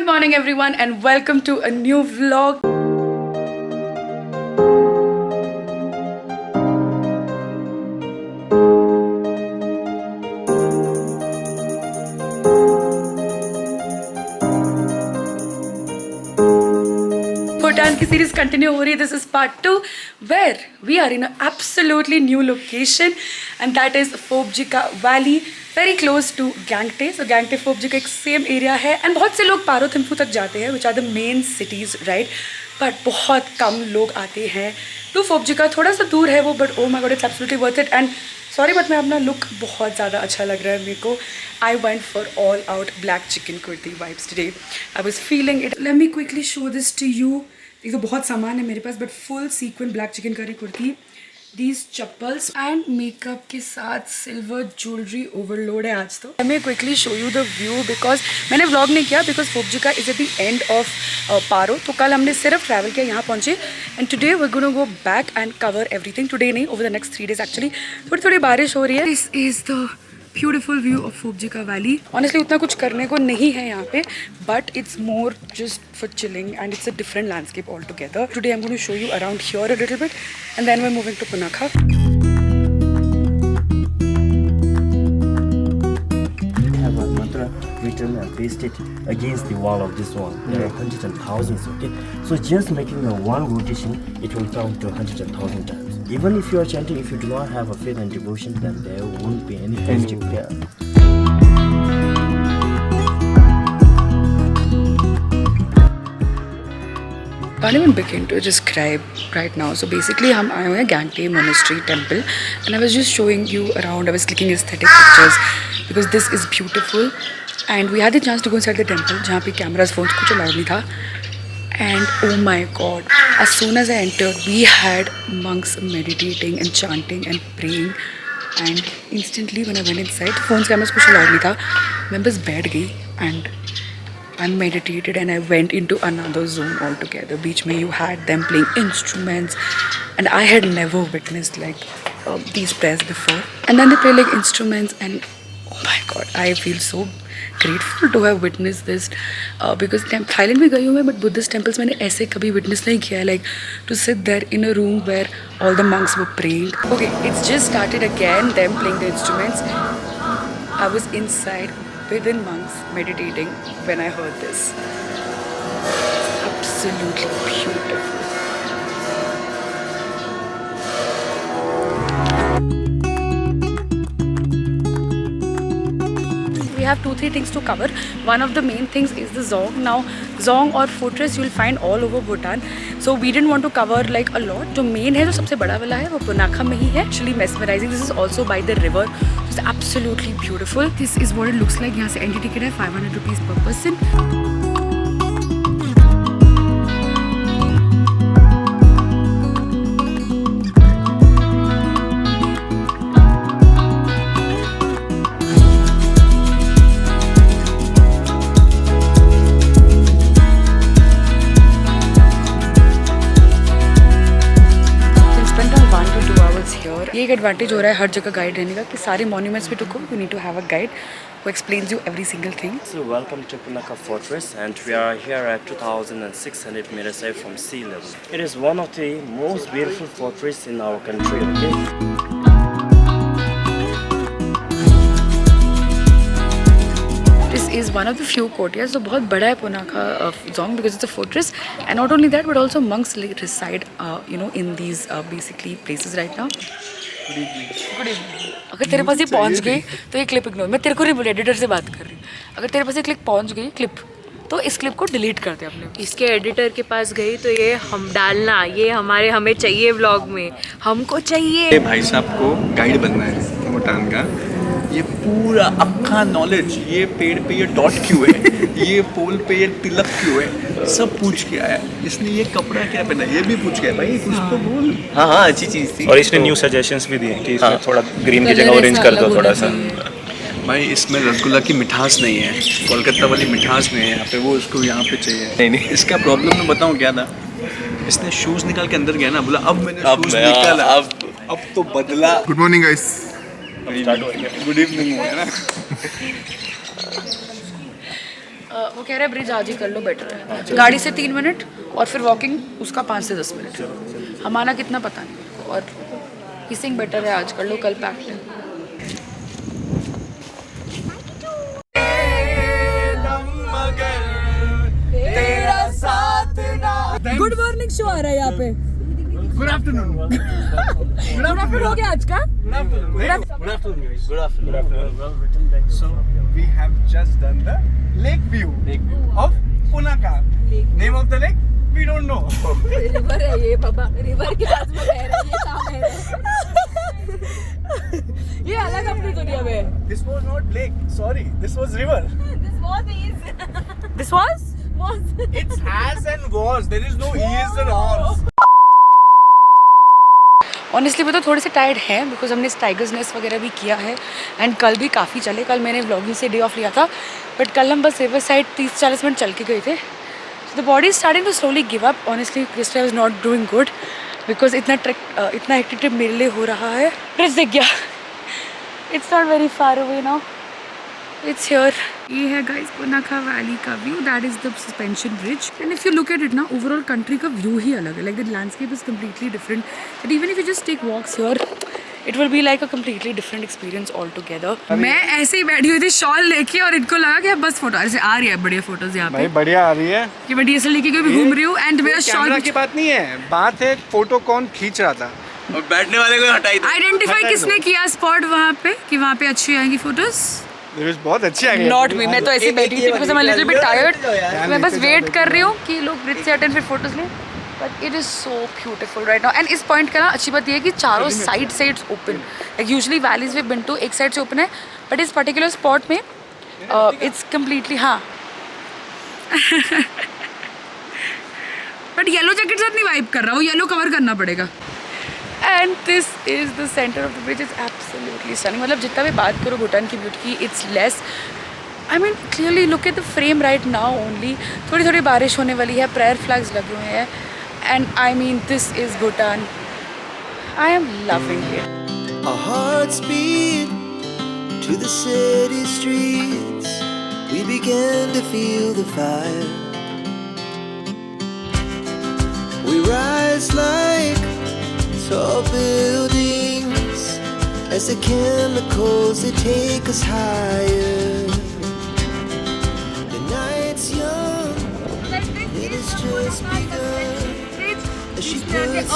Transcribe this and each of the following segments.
morning everyone and welcome to a new vlog. Bhutan की series continue हो रही है. This is part 2 where we are in an absolutely new location and that is Phobjikha Valley, very close to Gangte. So Gangte Phobjikha एक same area है and बहुत से लोग पारो थिम्फू तक जाते हैं, which are the main cities, right? But बहुत कम लोग आते हैं to Phobjikha. थोड़ा सा दूर है वो, but oh my god, it's absolutely worth it. And sorry but मैं अपना लुक बहुत ज़्यादा अच्छा लग रहा है मेरे को. I went for all out black chikan kurti vibes today. I was feeling it. Let me quickly show this to you. एक तो बहुत सामान है मेरे पास, but full sequined black chikankari kurti, these chappals and makeup के साथ सिल्वर ज्वेलरी ओवरलोड है आज तो. I may quickly show you the view because मैंने व्लॉग नहीं किया because Phobjikha is at the end of पारो. तो कल हमने सिर्फ ट्रैवल किया, यहाँ पहुँचे and today we gonna go back and cover everything. Today नहीं, over the next 3 days actually. थोड़ी थोड़ी बारिश हो रही है. This is the beautiful view of Phobjikha valley. Honestly उतना कुछ करने को नहीं है यहाँ पे, but it's more just for chilling and it's a different landscape all together. Today I am going to show you around here a little bit and then we are moving to Punakha. Written and pasted against the wall of this one. There are hundreds and thousands. Okay, so just making a one rotation, it will count to hundreds and thousand times. Even if you are chanting, if you do not have a faith and devotion, then there won't be any positive there. Can't even begin to describe right now. So basically हम आए हुए हैं Gangte Monastery Temple and I was just showing you around. I was clicking aesthetic pictures because this is beautiful and we had the chance to go inside the temple जहाँ पे cameras, phones कुछ allowed नहीं था. And oh my god, as soon as I entered we had monks meditating and chanting and praying and instantly when I went inside phones, cameras कुछ allowed नहीं था. मैं बस बैठ गई and I meditated and I went into another zone altogether. Beach mein you had them playing instruments and I had never witnessed like these prayers before. And then they play like instruments and oh my god, I feel so grateful to have witnessed this because Thailand में गई हूँ मैं, but Buddhist temples मैंने ऐसे कभी witness नहीं किया, like to sit there in a room where all the monks were praying. Okay, it's just started again, them playing the instruments. I was inside within monks meditating when I heard this. Absolutely beautiful. We have 2-3 things to cover. One of the main things is the Zong. Now Zong or fortress you will find all over Bhutan. So we didn't want to cover like a lot. जो main है, जो सबसे बड़ा वाला है, वो पुनाखा में ही है. Actually mesmerizing. This is also by the river. It's absolutely beautiful. This is what it looks like. यहाँ से entry ticket है 500 rupees per person. ये एक एडवांटेज हो रहा है हर जगह गाइड रहने का कि सारे मॉन्यूमेंट्स पे टुको you need to have a guide who explains you every single thing. So welcome to Punakha Fortress and we are here at 2600 meters high from sea level. It is one of the most beautiful fortress in our country. Okay. This is one of the few courtyards. So बहुत बड़ा है Punakha Zong because it's a fortress and not only that but also monks reside you know in these basically places right now. Good evening. अगर तेरे पास ये पहुंच गई तो ये क्लिप इग्नोर. मैं तेरे को नहीं बोली, एडिटर से बात कर रही हूँ. अगर तेरे पास ये क्लिप पहुंच गई क्लिप तो इस क्लिप को डिलीट कर दे अपने. इसके एडिटर के पास गई तो ये हम डालना, ये हमें चाहिए व्लॉग में, हमको चाहिए. भाई साहब को गाइड बनना है भूटान का. ये पूरा अक्खा नॉलेज, ये पेड़ पे ये डॉट क्यों है, ये पोल पे ये तिलक क्यों है, सब पूछ के आया. इसने ये कपड़ा क्या पहना, ये भी पूछ के आया. भाई कुछ तो बोल. हाँ अच्छी चीज़ थी. और इसने न्यू सजेशंस भी दिए कि इसमें थोड़ा ग्रीन की जगह ऑरेंज कर दो थोड़ा सा. भाई इसमें रसगुल्ला की मिठास नहीं है, कोलकाता वाली मिठास नहीं है यहाँ पे, वो उसको यहाँ पे चाहिए. नहीं इसका प्रॉब्लम मैं बताऊँ क्या था. इसने शूज़ निकाल के अंदर गया ना, बोला अब मैंने शूज़ निकाला, अब तो बदला. Good morning guys. Good evening हो गया ना. वो कह रहा है ब्रिज आज ही कर लो, बेटर है। गाड़ी से 3 मिनट और फिर वॉकिंग उसका 5 से 10 मिनट। हमारा कितना पता नहीं, और किसिंग बेटर है आज कर लो, कल पैक्ड है। गुड मॉर्निंग शो आ रहा है यहाँ पे। Good afternoon. गुड आफ्टरनून हो गया आज का। Good afternoon. So we have just done the lake view of Punakha. Name of the lake we don't know. River है ये बाबा, रिवर के पास में रह रहा है, ये कहाँ है? ये अलग अपनी दुनिया में है। This was not lake. Sorry, this was river. This was? It's has and was. There is no is or ors. Honestly वो तो थोड़े से टायर्ड हैं बिकॉज हमने टाइगर्स नेस्ट वगैरह भी किया है एंड कल भी काफ़ी चले। कल मैंने व्लॉगिंग से डे ऑफ लिया था, बट कल हम बस रिवर साइड 30-40 मिनट चल के गए थे। So the body is starting to slowly give up. Honestly Krista is not doing good because इतना हेक्टिक ट्रिप मेरे लिए हो रहा है। ब्रिज दिख गया, it's not very far away now, it's here. ये है गाइस पुनाखा वैली का view, that is the suspension bridge. And if you look at it ना, ओवरऑल कंट्री का व्यू ही अलग है, like the landscape is completely different. But even if you just take walks here, it will be like a completely different experience altogether. मैं ऐसे ही बैठी हुई थी शॉल लेके और इनको लगा कि बस फोटो ऐसे आ रही है, बढ़िया फोटोज यहाँ पे। भाई बढ़िया आ रही है कि मैं डीएसएलआर लेके कोई भी घूम रही हूँ एंड मेरा शॉल। कैमरा की बात नहीं है, बात है फोटो कौन खींच रहा था और बैठने वाले को हटाई दो। आइडेंटिफाई किसने किया स्पॉट वहाँ पे कि वहाँ पे अच्छी आएंगी फोटोज? बहुत अच्छी आ गई। नॉट मी, मैं तो ऐसे बैठी थी because I am little bit tired. मैं बस वेट कर रही हूँ कि लोग ब्रिज से अटेंड फिर फोटोज लें, but it is so beautiful right now. And इस पॉइंट का ना अच्छी बात ये है कि चारों साइड से it's open. Like usually valleys we been to एक साइड से ओपन है, बट इस पर्टिकुलर स्पॉट में इट्स कम्प्लीटली, हाँ। बट येलो जैकेट साथ नहीं वाइब कर रहा हूँ, येलो कवर करना पड़ेगा। And this is the centre of the bridge, is absolutely stunning. मतलब जितना भी बात करो भूटान की ब्यूटी की, it's less. I mean clearly look at the frame right now only. थोड़ी थोड़ी बारिश होने वाली है, प्रेयर फ्लैग्स लगे हुए हैं, and I mean this is Bhutan. I am loving it. Our hearts beat to the city streets. We began to feel the fire. We rise like tall buildings as the chemicals they take us higher. The night's young, it has just begun. As she puts her hand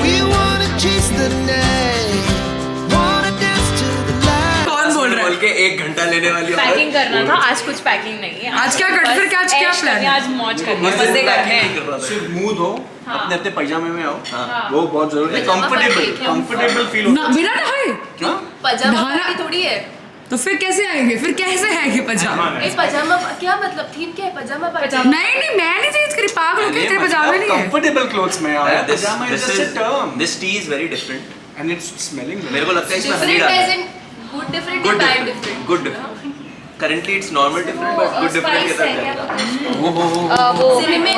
we wanna chase the night, wanna dance to the light. कौन बोल रहा है? बोल के 1 घंटा लेने वाली packing करना था, आज कुछ पैकिंग नहीं है। आज क्या कर, फिर क्या प्लान है? आज मौज करनी है, मजे करने हैं। सिर्फ मूड हो, अपने अपने पैजामे में आओ। वो बहुत जरूरी है। कंफर्टेबल फील ना होता बिना नहाए? है। पजामा नहाना- पार्टी थोड़ी है। तो फिर कैसे आएंगे? फिर कैसे आएंगे पजामा? पजामा क्या मतलब, थीम क्या है? पजामा पार्टी। नहीं नहीं, मैं नहीं चेंज करी, पागल हो गए, तेरे पजामे नहीं है। कंफर्टेबल क्लोथ्स में आओ। This, pyjama is this just a is term this tea is very different. And it's smelling. मेरे को लगता है इसमें हनी डिफरेंट डाला एज है। इन गुड डिफरेंट Good या bad different. Different? Good different. Currently it's normal different but good different के साथ जाता है। वो सिनेमन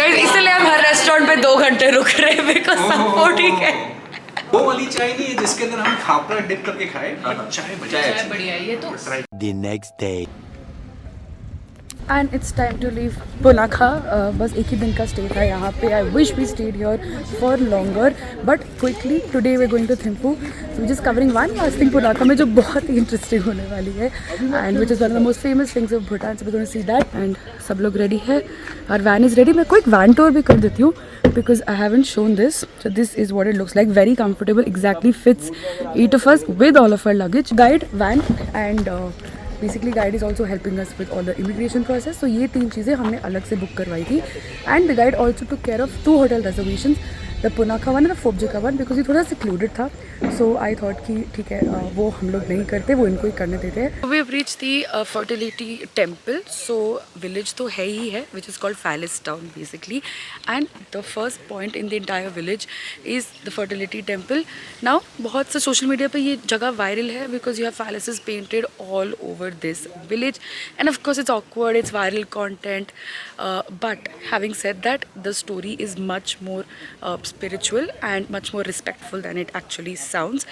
Guys, इसलिए हम हर रेस्टोरेंट पे 2 घंटे रुक रहे हैं बिकॉज सब ठीक है। वो वाली चाय नहीं है जिसके अंदर हम खापरा डिप करके खाए, बट चाय चाय बढ़िया है ये तो। The next day. And it's time to leave Punakha. बस एक ही दिन का स्टे था यहाँ पे। I wish we stayed here for longer, but quickly today we going to Thimphu, so just covering one last thing Punakha में जो बहुत ही इंटरेस्टिंग होने वाली है and which is one of the most famous things of Bhutan. So we going to see that and सब लोग ready है और वैन इज़ रेडी। मैं क्विक वैन टूर भी कर देती हूँ because I haven't shown this. So this is what it looks like. Very comfortable, exactly fits 8 of us with all of our luggage. Guide, van and basically guide is also helping us with all the immigration process. So ये 3 चीज़ें हमने अलग से book करवाई थी and the guide also took care of 2 hotel reservations. The Punakha one and the Phobjikha one because ये थोड़ा secluded था. So I thought कि ठीक है वो हम लोग नहीं करते, वो इनको ही करने देते हैं। We have reached the fertility temple. So village तो है ही है, which is called Phallus town basically. And the first point in the entire village is the fertility temple. Now बहुत से social media पे ये जगह viral है because you have phalluses painted all over this village. And of course it's awkward, it's viral content. But having said that, the story is much more spiritual and much more respectful than it actually sounds.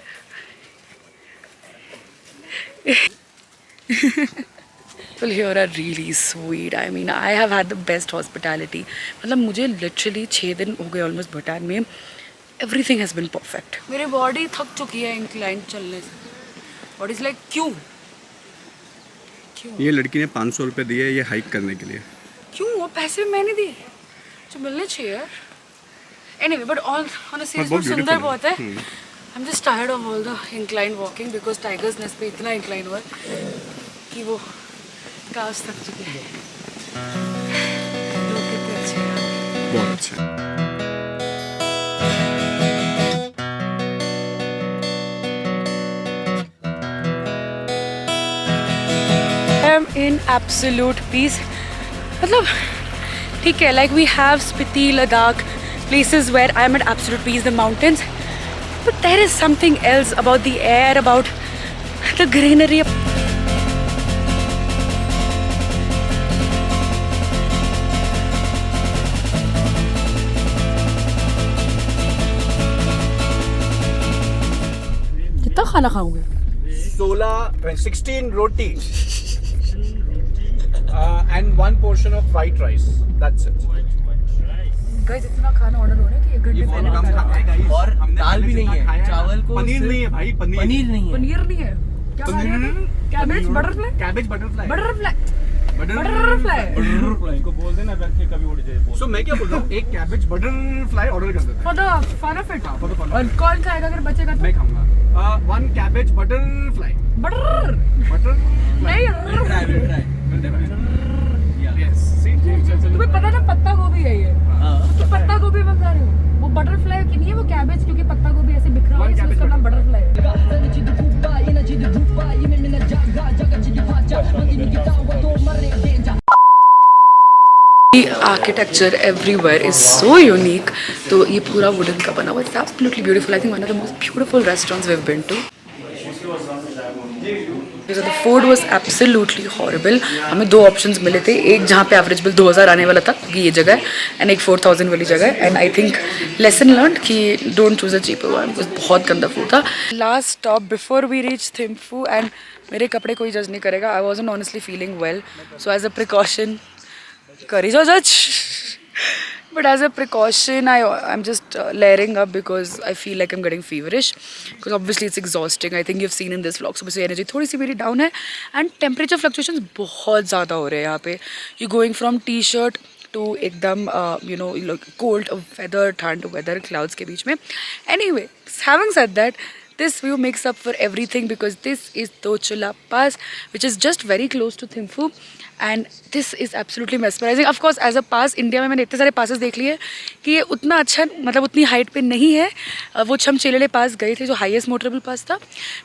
People here are really sweet. I mean, I have had the best hospitality. मतलब मुझे literally 6 दिन हो गए almost Bhutan में. Everything has been perfect. मेरी body थक चुकी है incline चलने से. Body is like क्यों? ये लड़की ने 500 रुपए दिए ये हाइक करने के लिए. क्यों? वो पैसे मैंने दिए जो मिलने चाहिए यार. Anyway, but on a serious note, सुंदर बहुत है. I'm just tired of all the incline walking because Tiger's Nest पे इतना incline हुआ कि वो काश थक चुके हैं. लोग कितने अच्छे हैं. बहुत अच्छा. I am in absolute peace. मतलब ठीक है, like we have Spiti, Ladakh, places where I am at absolute peace, the mountains. But there is something else about the air, about the greenery. कितना खाना खाओगे? 16 roti and 1 portion of white rice. That's it. Guys इतना खाना order हो रहा है कि 1 घंटे पहले कम खाना है गाइस. और दाल भी नहीं है, चावल को पनीर नहीं है भाई. पनीर नहीं है. पनीर नहीं है. क्या खा रहे हो? Cabbage butterfly. Cabbage butterfly. Butterfly. को बोल देना बैठ के कभी उड़ जाए. सो मैं क्या बोल रहा हूँ, एक कैबेज बटरफ्लाई ऑर्डर कर देता For the fun of it. for the fun. और कौन खाएगा अगर बचेगा तो? मैं खाऊंगा. 1 कैबेज बटरफ्लाई. बटर. बटर नहीं. यस. सी तुम्हें पता ना पत्ता गोभी है ये. तो पत्ता गोभी बता रहे हो. वो बटरफ्लाई की नहीं है, वो कैबेज, क्योंकि पत्ता गोभी ऐसे बिखरा हुआ है इसलिए उसका नाम बटरफ्लाई है. The architecture everywhere is so unique. तो ये पूरा wooden का बना हुआ है. It's absolutely beautiful. I think one of the most beautiful restaurants we've been to. So the food was absolutely horrible. हमें 2 options मिले थे. एक जहाँ पे average bill 2000 आने वाला था क्योंकि ये जगह है, and एक 4000 वाली जगह है. And I think lesson learned कि don't choose a cheaper one. Because बहुत गंदा food था. Last stop before we reached Thimphu, and मेरे कपड़े कोई judge नहीं करेगा. I wasn't honestly feeling well, so as a precaution, करी जाओ judge. But as a precaution, I'm just layering up because I feel like I'm getting feverish. Because obviously it's exhausting. I think you've seen in this vlog. So basically energy थोड़ी सी मेरी down है, and temperature fluctuations बहुत ज़्यादा हो रहे हैं यहाँ पे. You're going from t-shirt to एकदम cold weather, ठंड weather, clouds के बीच में. Anyway, having said that, this view makes up for everything because this is Dochula Pass, which is just very close to Thimphu, and this is absolutely mesmerizing. Of course, as a pass, India में मैंने इतने सारे passes देख लिए कि ये उतना अच्छा, मतलब उतनी हाइट पे नहीं है. वो हम चेलेले पास गए थे जो हाईएस्ट मोटरेबल पास था,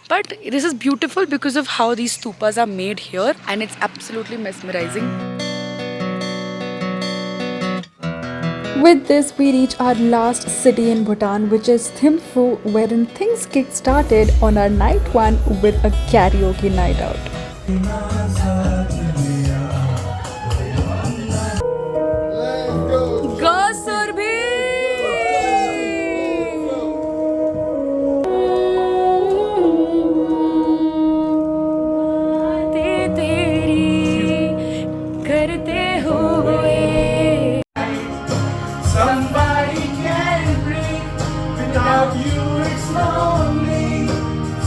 but this is beautiful because of how these stupas are made here, and it's absolutely mesmerizing. With this, we reach our last city in Bhutan, which is Thimphu, wherein things kick-started on our night 1 with a karaoke night out. Go Surbhi! तेरी करते हुए. Somebody can breathe without you, it's lonely.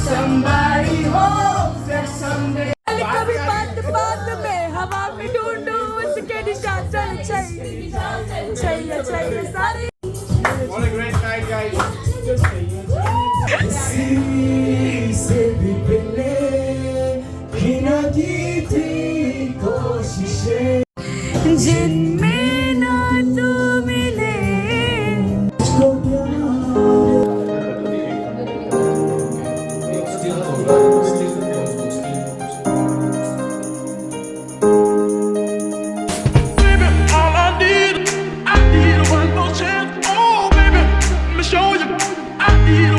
Somebody hopes that someday. कभी बात बात में हवा में ढूंढूं उसके निशान चल चाहिए सारे. What a great night, guys. से भी पहले बिना की थी कोशिशें जिनमें ना तू मिले. I need one more chance. Oh, baby, let me show you. I need